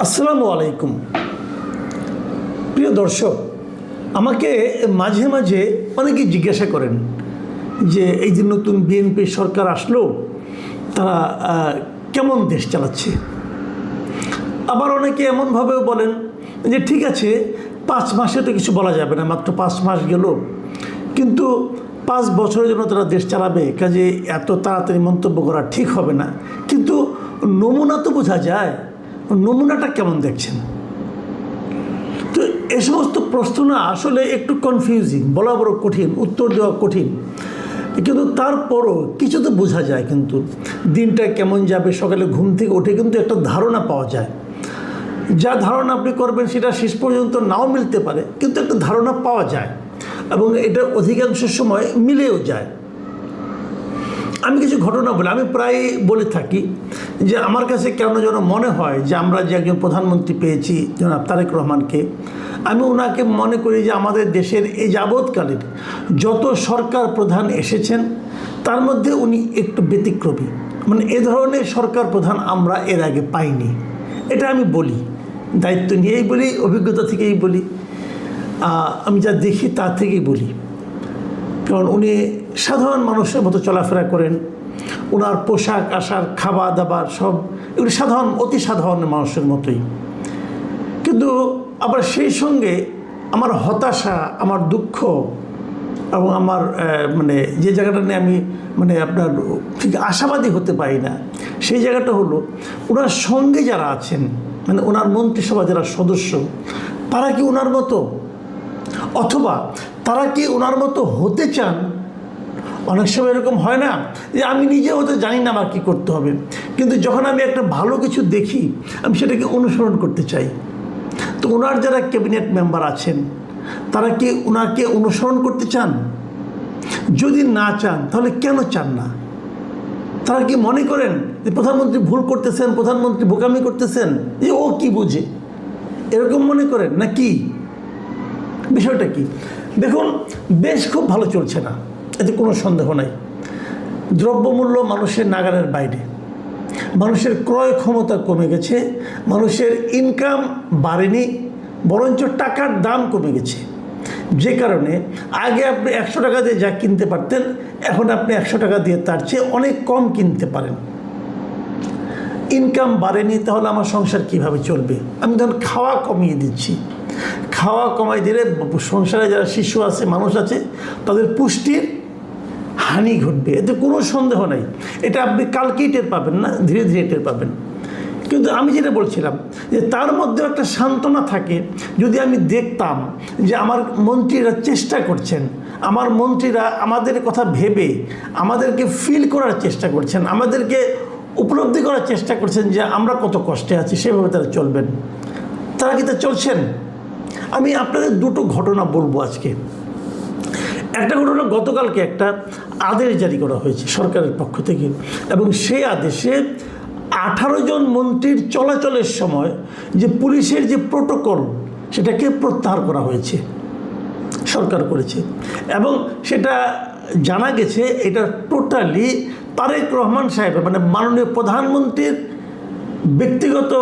আসসালামু আলাইকুম। প্রিয় দর্শক, আমাকে মাঝে মাঝে অনেকেই জিজ্ঞাসা করেন যে এই যে নতুন বিএনপি সরকার আসলো, তারা কেমন দেশ চালাচ্ছে। আবার অনেকে এমনভাবেও বলেন যে ঠিক আছে, 5 মাসে তো কিছু বলা যাবে না, মাত্র 5 মাস গেল, কিন্তু 5 বছরের জন্য তারা দেশ চালাবে, কাজে এত তাড়াতাড়ি মন্তব্য করা ঠিক হবে না। কিন্তু নমুনা তো বোঝা যায়, নমুনাটা কেমন দেখছেন? তো এ সমস্ত প্রশ্ন না আসলে একটু কনফিউজিং, বলা বড় কঠিন, উত্তর দেওয়া কঠিন, কিন্তু তারপরও কিছু তো বোঝা যায়। কিন্তু দিনটা কেমন যাবে, সকালে ঘুম থেকে উঠে কিন্তু একটা ধারণা পাওয়া যায়। যা ধারণা আপনি করবেন সেটা শেষ পর্যন্ত নাও মিলতে পারে, কিন্তু একটা ধারণা পাওয়া যায় এবং এটা অধিকাংশ সময় মিলেও যায়। আমি কিছু ঘটনা বলি, আমি প্রায় বলে থাকি যে আমার কাছে কেন যেন মনে হয় যে আমরা যে একজন প্রধানমন্ত্রী পেয়েছি জনাব তারেক রহমানকে, আমি ওনাকে মনে করি যে আমাদের দেশের এই যাবৎকালের যত সরকার প্রধান এসেছেন তার মধ্যে উনি একটু ব্যতিক্রমী। মানে এ ধরনের সরকার প্রধান আমরা এর আগে পাইনি। এটা আমি বলি, দায়িত্ব নিয়েই বলি, অভিজ্ঞতা থেকেই বলি, আমি যা দেখি তা থেকেই বলি। কারণ উনি সাধারণ মানুষের মতো চলাফেরা করেন, ওনার পোশাক আশাক খাবার দাবার সব এগুলি সাধারণ, অতি সাধারণ মানুষের মতোই। কিন্তু আবার সেই সঙ্গে আমার হতাশা, আমার দুঃখ এবং আমার মানে যে জায়গাটা নিয়ে আমি আপনার ঠিক আশাবাদী হতে পারি না, সেই জায়গাটা হলো ওনার সঙ্গে যারা আছেন, মানে ওনার মন্ত্রিসভা যারা সদস্য, তারা কি ওনার মতো, অথবা তারা কি ওনার মতো হতে চান? অনেক সময় এরকম হয় না যে আমি নিজে হতে জানি না আমার কী করতে হবে, কিন্তু যখন আমি একটা ভালো কিছু দেখি আমি সেটাকে অনুসরণ করতে চাই। তো ওনার যারা ক্যাবিনেট মেম্বার আছেন তারা কি ওনাকে অনুসরণ করতে চান? যদি না চান তাহলে কেন চান না? তারা কি মনে করেন যে প্রধানমন্ত্রী ভুল করতেছেন, প্রধানমন্ত্রী বোকামি করতেছেন, যে ও কি বুঝে, এরকম মনে করেন না কি? বিষয়টা কি? দেখুন, দেশ খুব ভালো চলছে না, এতে কোনো সন্দেহ নাই। দ্রব্যমূল্য মানুষের নাগালের বাইরে, মানুষের ক্রয় ক্ষমতা কমে গেছে, মানুষের ইনকাম বাড়েনি, বরঞ্চ টাকার দাম কমে গেছে। যে কারণে আগে আপনি 100 টাকা দিয়ে যা কিনতে পারতেন, এখন আপনি 100 টাকা দিয়ে তার চেয়ে অনেক কম কিনতে পারেন। ইনকাম বাড়েনি, তাহলে আমার সংসার কিভাবে চলবে? আমি ধরুন খাওয়া কমিয়ে দিচ্ছি, খাওয়া কমাই দিলে সংসারে যারা শিশু আছে, মানুষ আছে, তাদের পুষ্টির হানি ঘটবে, এতে কোনো সন্দেহ নাই। এটা আপনি কালকেই টের পাবেন না, ধীরে ধীরে টের পাবেন। কিন্তু আমি যেটা বলছিলাম যে তার মধ্যে একটা সান্ত্বনা থাকে, যদি আমি দেখতাম যে আমার মন্ত্রীরা চেষ্টা করছেন, আমার মন্ত্রীরা আমাদের কথা ভেবে আমাদেরকে ফিল করার চেষ্টা করছেন, আমাদেরকে উপলব্ধি করার চেষ্টা করছেন যে আমরা কত কষ্টে আছি, সেভাবে তারা চলবেন। তারা কি তা চলছেন? আমি আপনাদের দুটো ঘটনা বলবো আজকে। একটা ঘটনা, গতকালকে একটা আদেশ জারি করা হয়েছে সরকারের পক্ষ থেকে, এবং সেই আদেশে 18 জন মন্ত্রীর চলাচলের সময় যে পুলিশের যে প্রোটোকল, সেটাকে প্রত্যাহার করা হয়েছে, সরকার করেছে। এবং সেটা জানা গেছে এটা টোটালি তারেক রহমান সাহেবের, মানে মাননীয় প্রধানমন্ত্রীর ব্যক্তিগত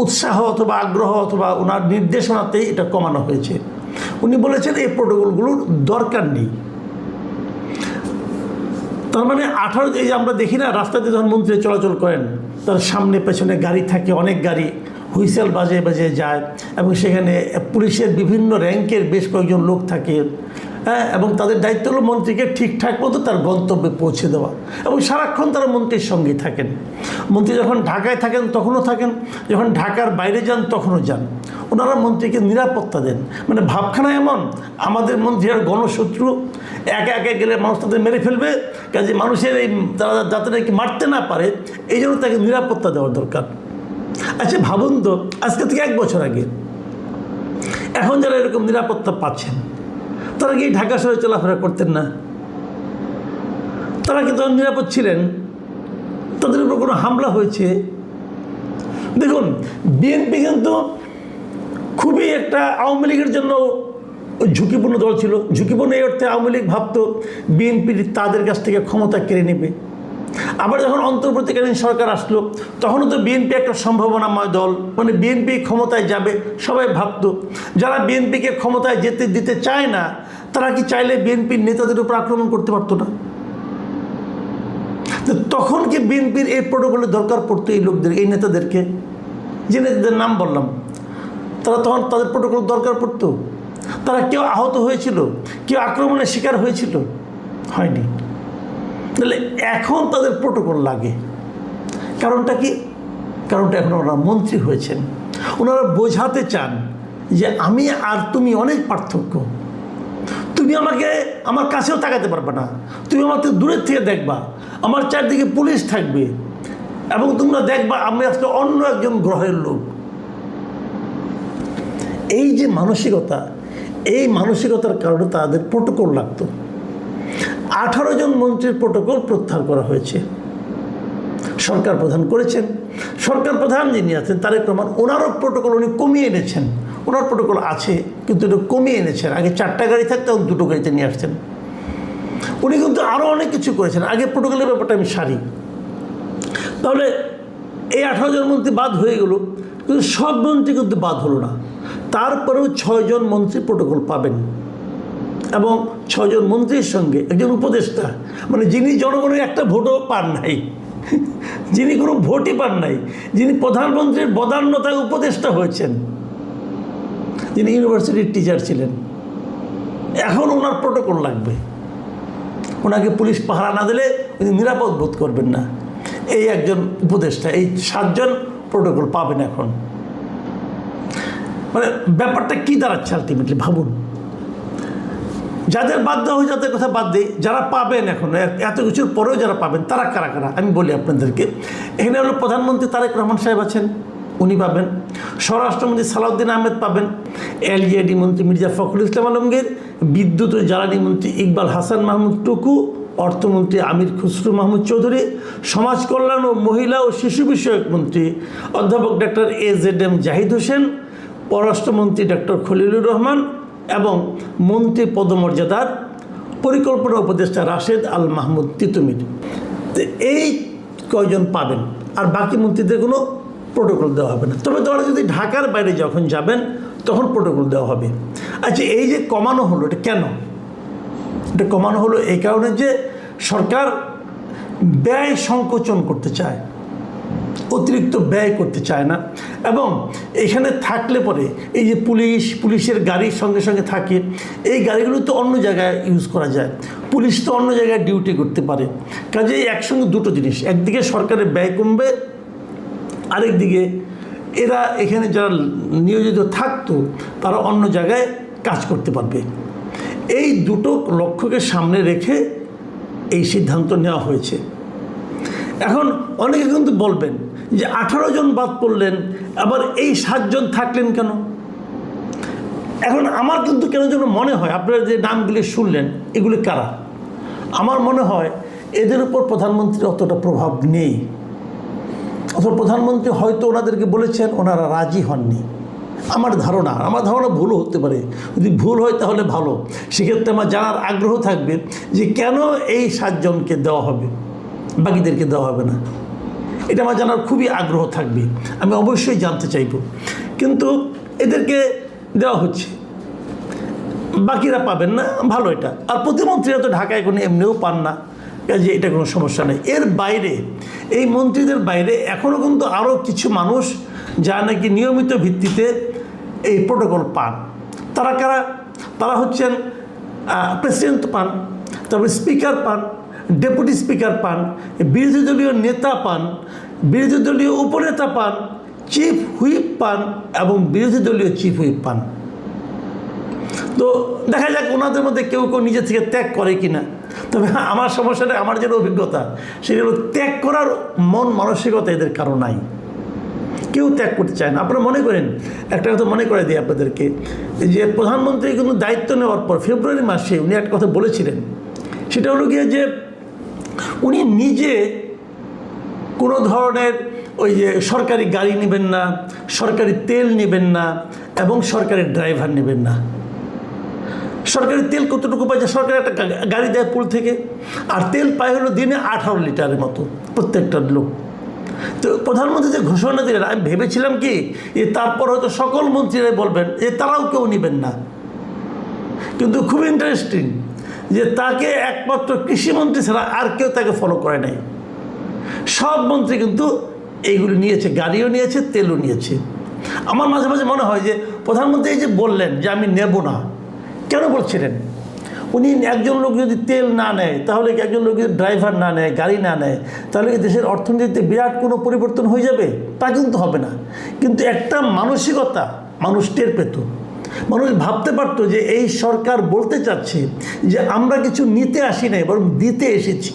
উৎসাহ অথবা আগ্রহ অথবা ওনার নির্দেশনাতেই এটা কমানো হয়েছে। উনি বলেছেন এই প্রোটোকলগুলোর দরকার নেই। তার মানে 18, এই যে আমরা দেখি না রাস্তাতে যখন মন্ত্রী চলাচল করেন, তার সামনে পেছনে গাড়ি থাকে, অনেক গাড়ি হুইসেল বাজে বাজে যায়, এবং সেখানে পুলিশের বিভিন্ন র্যাঙ্কের বেশ কয়েকজন লোক থাকে, হ্যাঁ, এবং তাদের দায়িত্ব হলো মন্ত্রীকে ঠিকঠাক মতো তার গন্তব্যে পৌঁছে দেওয়া, এবং সারাক্ষণ তারা মন্ত্রীর সঙ্গেই থাকেন। মন্ত্রী যখন ঢাকায় থাকেন তখনও থাকেন, যখন ঢাকার বাইরে যান তখনও যান। ওনারা মন্ত্রীকে নিরাপত্তা দেন। মানে ভাবখানা এমন, আমাদের মন্ত্রী আর গণশত্রু, একে একে গেলে মানুষ তাদের মেরে ফেলবে, কাজে মানুষের এই তারা যাতে নাকি মারতে না পারে, এই জন্য তাকে নিরাপত্তা দেওয়ার দরকার। আচ্ছা ভাবুন তো, আজকে থেকে 1 বছর আগে এখন যারা এরকম নিরাপত্তা পাচ্ছেন, তারা কি ঢাকা শহরে চলাফেরা করতেন না? তারা কি তখন নিরাপদ ছিলেন? তাদের উপর কোনো হামলা হয়েছে? দেখুন, বিএনপি কিন্তু খুবই একটা আওয়ামী লীগের জন্য ঝুঁকিপূর্ণ দল ছিল। ঝুঁকিপূর্ণ এই অর্থে, আওয়ামী লীগ ভাবতো বিএনপি তাদের কাছ থেকে ক্ষমতা কেড়ে নেবে, আবার যখন অন্তর্বর্তীকালীন সরকার আসলো তখনও তো বিএনপি একটা সম্ভাবনাময় দল, মানে বিএনপি ক্ষমতায় যাবে সবাই ভাবতো। যারা বিএনপিকে ক্ষমতায় যেতে দিতে চায় না তারা কি চাইলে বিএনপির নেতাদের উপর আক্রমণ করতে পারতো না? তখন কি বিএনপির এই প্রোটোকলের দরকার পড়তো এই লোকদের, এই নেতাদেরকে, যে নেতাদের নাম বললাম, তারা তখন তাদের প্রোটোকল দরকার পড়তো? তারা কেউ আহত হয়েছিল, কেউ আক্রমণের শিকার হয়েছিল? হয়নি। তাহলে এখন তাদের প্রোটোকল লাগে। কারণটা কি? কারণটা এখন ওনারা মন্ত্রী হয়েছেন, ওনারা বোঝাতে চান যে আমি আর তুমি অনেক পার্থক্য। তুমি আমাকে আমার কাছেও তাকাতে পারবে না, তুমি আমার থেকে দূরের থেকে দেখবা, আমার চারদিকে পুলিশ থাকবে এবং তোমরা দেখবা আমি আজকে অন্য একজন গ্রহের লোক। এই যে মানসিকতা, এই মানসিকতার কারণে তাদের প্রোটোকল লাগতো। 18 জন মন্ত্রীর প্রোটোকল প্রত্যাহার করা হয়েছে, সরকার প্রধান করেছেন। সরকার প্রধান যিনি আছেন তারেক রহমান, ওনারও প্রোটোকল উনি কমিয়ে এনেছেন। ওনার প্রোটোকল আছে কিন্তু এটা কমিয়ে এনেছেন। আগে 4টা গাড়ি থাকতে 2টো গাড়িতে নিয়ে আসছেন। উনি কিন্তু আরও অনেক কিছু করেছেন। আগে প্রোটোকলের ব্যাপারটা আমি সারি। তাহলে এই 18 জন মন্ত্রী বাদ হয়ে গেল, কিন্তু সব মন্ত্রী কিন্তু বাদ হলো না। তারপরেও 6 জন মন্ত্রী প্রোটোকল পাবেন এবং 6 জন মন্ত্রীর সঙ্গে একজন উপদেষ্টা, মানে যিনি জনগণের একটা ভোটও পান নাই, যিনি কোনো ভোটই পান নাই, যিনি প্রধানমন্ত্রীর বদান্যতায় উপদেষ্টা হয়েছেন, যিনি ইউনিভার্সিটির টিচার ছিলেন। এখন ওনার প্রোটোকল লাগবে। ওনাকে পুলিশ পাহারা না দিলে উনি নিরাপদ বোধ করবেন না। এই একজন উপদেষ্টা, এই 7 জন প্রোটোকল পাবেন এখন। মানে ব্যাপারটা কী দাঁড়াচ্ছে আলটিমেটলি ভাবুন। যাদের বাদ দেওয়া হয় যাদের কথা বাদ দিই, যারা পাবেন এখন এত কিছুর পরেও যারা পাবেন তারা কারা কারা আমি বলি আপনাদেরকে। এখানে হলো প্রধানমন্ত্রী তারেক রহমান সাহেব আছেন, উনি পাবেন। স্বরাষ্ট্রমন্ত্রী সালাউদ্দিন আহমেদ পাবেন। এলজিআইডি মন্ত্রী মির্জা ফখরুল ইসলাম আলমগীর, বিদ্যুৎ ও জ্বালানি মন্ত্রী ইকবাল হাসান মাহমুদ টুকু, অর্থমন্ত্রী আমির খুসরু মাহমুদ চৌধুরী, সমাজ কল্যাণ ও মহিলা ও শিশু বিষয়ক মন্ত্রী অধ্যাপক ডক্টর AZM জাহিদ হোসেন, পররাষ্ট্রমন্ত্রী ডক্টর খলিলুর রহমান এবং মন্ত্রী পদমর্যাদার পরিকল্পনা উপদেষ্টা রাশেদ আল মাহমুদ তিতুমির। এই কয়জন পাবেন, আর বাকি মন্ত্রীদের কোনো প্রোটোকল দেওয়া হবে না। তবে তারা যদি ঢাকার বাইরে যখন যাবেন তখন প্রোটোকল দেওয়া হবে। আচ্ছা, এই যে কমানো হলো, এটা কেন? এটা কমানো হলো এই কারণে যে সরকার ব্যয় সংকোচন করতে চায়, অতিরিক্ত ব্যয় করতে চায় না। এবং এখানে থাকলে পরে এই যে পুলিশের গাড়ির সঙ্গে সঙ্গে থাকে, এই গাড়িগুলো তো অন্য জায়গায় ইউজ করা যায়, পুলিশ তো অন্য জায়গায় ডিউটি করতে পারে। কাজেই একসঙ্গে দুটো জিনিস, একদিকে সরকারের ব্যয় কমবে, আরেকদিকে এরা এখানে যারা নিয়োজিত থাকতো তারা অন্য জায়গায় কাজ করতে পারবে। এই দুটো লক্ষ্যকে সামনে রেখে এই সিদ্ধান্ত নেওয়া হয়েছে। এখন অনেকে কিন্তু বলবেন যে 18 জন বাদ পড়লেন, আবার এই 7 জন থাকলেন কেন? এখন আমার কিন্তু কেন যেন মনে হয়, আপনারা যে নামগুলি শুনলেন এগুলি কারা? আমার মনে হয় এদের উপর প্রধানমন্ত্রীর অতটা প্রভাব নেই, অথবা প্রধানমন্ত্রী হয়তো ওনাদেরকে বলেছেন, ওনারা রাজি হননি। আমার ধারণা ভুলও হতে পারে। যদি ভুল হয় তাহলে ভালো, সেক্ষেত্রে আমার জানার আগ্রহ থাকবে যে কেন এই 7 জনকে দেওয়া হবে, বাকিদেরকে দেওয়া হবে না। এটা আমার জানার খুবই আগ্রহ থাকবে, আমি অবশ্যই জানতে চাইব। কিন্তু এদেরকে দেওয়া হচ্ছে, বাকিরা পাবেন না, ভালো এটা। আর প্রতিমন্ত্রীরা তো ঢাকায় কোনো এমনিও পান না, কাজে এটা কোনো সমস্যা নেই। এর বাইরে, এই মন্ত্রীদের বাইরে এখনও কিন্তু আরও কিছু মানুষ যা নাকি নিয়মিত ভিত্তিতে এই প্রোটোকল পান। তারা কারা? তারা হচ্ছেন প্রেসিডেন্ট পান, তারপরে স্পিকার পান, ডেপুটি স্পিকার পান, বিরোধী দলীয় নেতা পান, বিরোধী দলীয় উপনেতা পান, চিফ হুইপ পান এবং বিরোধী দলীয় চিফ হুইপ পান। তো দেখা যাক ওনাদের মধ্যে কেউ কেউ নিজে থেকে ত্যাগ করে কি না। তবে আমার সমস্যাটা, আমার যেটা অভিজ্ঞতা, সেটা হলো ত্যাগ করার মন মানসিকতা এদের কারো নাই, কেউ ত্যাগ করতে চায় না। আপনারা মনে করেন, একটা কথা মনে করে দিই আপনাদেরকে, যে প্রধানমন্ত্রী কিন্তু দায়িত্ব নেওয়ার পর ফেব্রুয়ারি মাসে উনি একটা কথা বলেছিলেন, সেটা হলো গিয়ে যে উনি নিজে কোনো ধরনের ওই যে সরকারি গাড়ি নেবেন না, সরকারি তেল নেবেন না এবং সরকারি ড্রাইভার নেবেন না। সরকারের তেল কতটুকু পাইছে? সরকার একটা গাড়ি দেয় পুল থেকে, আর তেল পায় হলো দিনে 18 লিটারের মতো প্রত্যেকটা লোক। তো প্রধানমন্ত্রী যে ঘোষণা দিলেন, আমি ভেবেছিলাম কি তারপর হয়তো সকল মন্ত্রীরাই বলবেন তারাও কেউ নেবেন না, কিন্তু খুব ইন্টারেস্টিং যে তাকে একমাত্র কৃষিমন্ত্রী ছাড়া আর কেউ তাকে ফলো করে নাই। সব মন্ত্রী কিন্তু এইগুলি নিয়েছে, গাড়িও নিয়েছে, তেলও নিয়েছে। আমার মাঝে মাঝে মনে হয় যে প্রধানমন্ত্রী এই যে বললেন যে আমি নেব না, কেন বলছিলেন? উনি একজন লোক যদি তেল না নেয়, তাহলে কি একজন লোক যদি ড্রাইভার না নেয়, গাড়ি না নেয়, তাহলে কি দেশের অর্থনীতিতে বিরাট কোনো পরিবর্তন হয়ে যাবে? তা কিন্তু হবে না। কিন্তু একটা মানসিকতা মানুষ টের পেত, মানুষ ভাবতে পারতো যে এই সরকার বলতে চাচ্ছে যে আমরা কিছু নিতে আসি নাই, বরং দিতে এসেছি,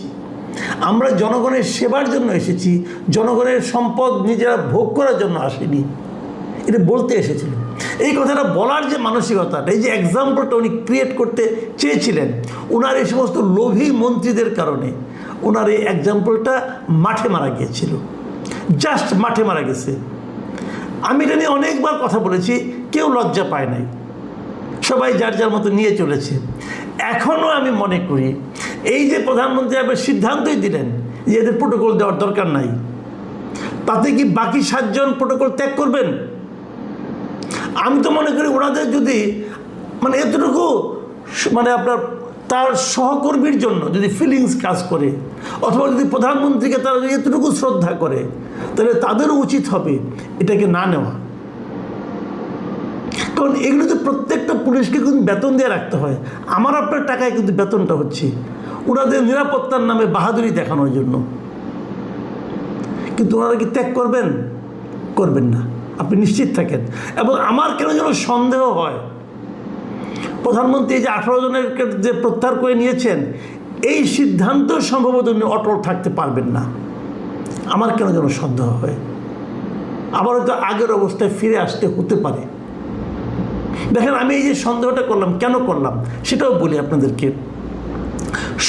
আমরা জনগণের সেবার জন্য এসেছি, জনগণের সম্পদ নিজেরা ভোগ করার জন্য আসেনি, এটা বলতে এসেছিল। এই কথাটা বলার যে মানসিকতাটা, এই যে এক্সাম্পলটা উনি ক্রিয়েট করতে চেয়েছিলেন, ওনার এই সমস্ত লোভী মন্ত্রীদের কারণে ওনার এই এক্সাম্পলটা মাঠে মারা গিয়েছিল, জাস্ট মাঠে মারা গেছে। আমি এটা নিয়ে অনেকবার কথা বলেছি, কেউ লজ্জা পায় নাই, সবাই যার যার মতো নিয়ে চলেছে। এখনও আমি মনে করি এই যে প্রধানমন্ত্রী আবার সিদ্ধান্তই দিলেন যে এদের প্রোটোকল দেওয়ার দরকার নাই, তাতে কি বাকি 7 জন প্রোটোকল ত্যাগ করবেন? আমি তো মনে করি ওনাদের যদি এতটুকু আপনার তার সহকর্মীর জন্য যদি ফিলিংস কাজ করে, অথবা যদি প্রধানমন্ত্রীকে তারা যদি এতটুকু শ্রদ্ধা করে, তাহলে তাদেরও উচিত হবে এটাকে না নেওয়া। কারণ এগুলোতে প্রত্যেকটা পুলিশকে কিন্তু বেতন দিয়ে রাখতে হয়, আমার আপনার টাকায় কিন্তু বেতনটা হচ্ছে ওনাদের নিরাপত্তার নামে বাহাদুরি দেখানোর জন্য। কিন্তু ওনারা কি ত্যাগ করবেন? করবেন না, আপনি নিশ্চিত থাকেন। এবং আমার কেন যেন সন্দেহ হয়, প্রধানমন্ত্রী যে 18 জনের যে প্রত্যাহার করে নিয়েছেন, এই সিদ্ধান্ত সম্ভবত উনি অটল থাকতে পারবেন না, আমার কেন যেন সন্দেহ হয়। আবার হয়তো আগের অবস্থায় ফিরে আসতে হতে পারে। দেখেন, আমি এই যে সন্দেহটা করলাম, কেন করলাম সেটাও বলি আপনাদেরকে।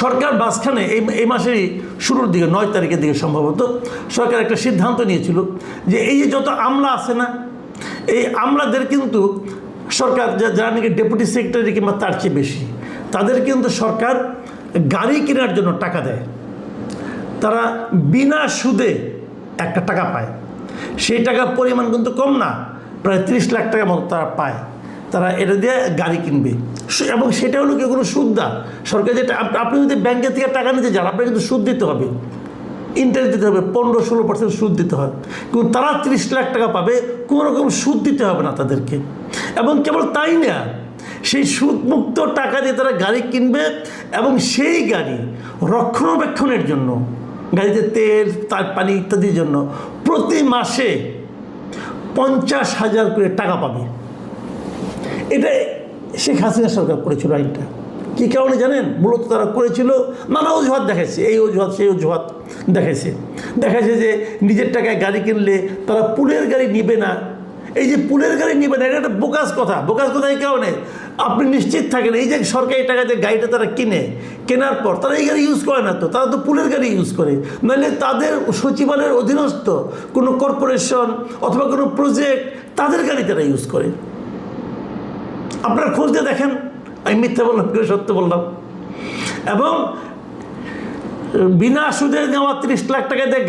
সরকার মাঝখানে এই মাসেরই শুরুর দিকে 9 তারিখের দিকে সম্ভবত সরকার একটা সিদ্ধান্ত নিয়েছিল যে এই যে যত আমলা আছে না, এই আমলাদের কিন্তু সরকার যারা নাকি ডেপুটি সেক্রেটারি কিংবা তার চেয়ে বেশি, তাদের কিন্তু সরকার গাড়ি কেনার জন্য টাকা দেয়। তারা বিনা সুদে একটা টাকা পায়, সেই টাকার পরিমাণ কিন্তু কম না, প্রায় 30 লাখ টাকার মতো তারা পায়। তারা এটা দিয়ে গাড়ি কিনবে, এবং সেটা হলো কি কোনো সুদ না। সরকার যেটা, আপনি যদি ব্যাংকের থেকে টাকা নিতে যান, আপনাকে কিন্তু সুদ দিতে হবে, ইন্টারেস্ট দিতে হবে, 15-16% সুদ দিতে হয়। কিন্তু তারা 30 লাখ টাকা পাবে, কোনো রকম সুদ দিতে হবে না তাদেরকে। এবং কেবল তাই না, সেই সুদমুক্ত টাকা দিয়ে তারা গাড়ি কিনবে, এবং সেই গাড়ি রক্ষণাবেক্ষণের জন্য, গাড়িতে তেল, তার পানি ইত্যাদির জন্য প্রতি মাসে 50,000 করে টাকা পাবে। এটা শেখ হাসিনা সরকার করেছিল আইনটা। কী কারণে জানেন? মূলত তারা করেছিল নানা অজুহাত দেখাইছে, এই অজুহাত সেই অজুহাত দেখাইছে যে নিজের টাকায় গাড়ি কিনলে তারা পুলের গাড়ি নিবে না। এই যে পুলের গাড়ি নিবে না, এটা একটা বোকাস কথা। এই কারণে আপনি নিশ্চিত থাকেন, এই যে সরকারি টাকাতে গাড়িটা তারা কেনার পর তারা এই গাড়ি ইউজ করে না, তো তারা তো পুলের গাড়ি ইউজ করে। নাহলে তাদের সচিবালয়ের অধীনস্থ কোনো কর্পোরেশন অথবা কোনো প্রজেক্ট, তাদের গাড়ি তারা ইউজ করে। আপনারা খোঁজ দিয়ে দেখেন, আমি মিথ্যা বললাম কেউ সত্য বললাম। এবং বিনা সুদে নেওয়া 30 লাখ টাকা দিয়ে